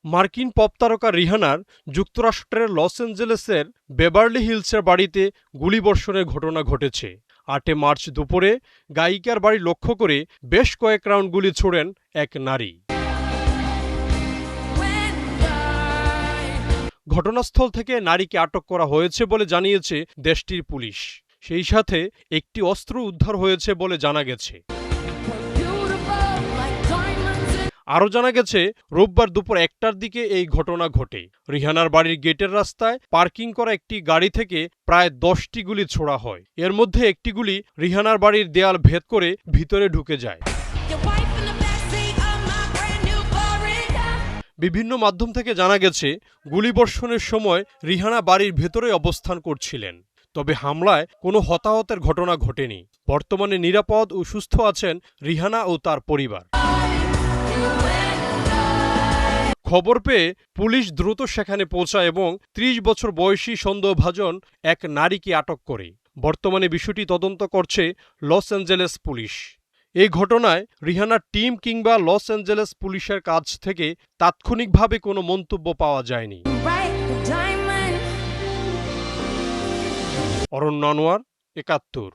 মার্কিন পপ তারকা রিহানার যুক্তরাষ্ট্রের লস অ্যাঞ্জেলেসের বেভারলি হিলসের বাড়িতে গুলিবর্ষণের ঘটনা ঘটেছে। ৮ মার্চ দুপুরে গায়িকার বাড়ি লক্ষ্য করে বেশ কয়েক রাউন্ড গুলি ছোড়েন এক নারী। ঘটনাস্থল থেকে নারীকে আটক করা হয়েছে বলে জানিয়েছে দেশটির পুলিশ। সেই সাথে একটি অস্ত্র উদ্ধার হয়েছে বলে জানা গেছে। আরও জানা গেছে, রোববার দুপুর ১টার দিকে এই ঘটনা ঘটে। রিহানার বাড়ির গেটের রাস্তায় পার্কিং করা একটি গাড়ি থেকে প্রায় ১০টি গুলি ছোড়া হয়। এর মধ্যে একটি গুলি রিহানার বাড়ির দেয়াল ভেদ করে ভিতরে ঢুকে যায়। বিভিন্ন মাধ্যম থেকে জানা গেছে, গুলিবর্ষণের সময় রিহানা বাড়ির ভেতরে অবস্থান করছিলেন। তবে হামলায় কোনো হতাহতের ঘটনা ঘটেনি। বর্তমানে নিরাপদ ও সুস্থ আছেন রিহানা ও তার পরিবার। খবর পেয়ে পুলিশ দ্রুত সেখানে পৌঁছায় এবং ৩০ বছর বয়সী সন্দেহভাজন এক নারীকে আটক করে। বর্তমানে বিষয়টি তদন্ত করছে লস অ্যাঞ্জেলেস পুলিশ। এই ঘটনায় রিহানার টিম কিংবা লস অ্যাঞ্জেলেস পুলিশের কাছ থেকে তাৎক্ষণিকভাবে কোনো মন্তব্য পাওয়া যায়নি। অরণ্য আনোয়ার, ৭১।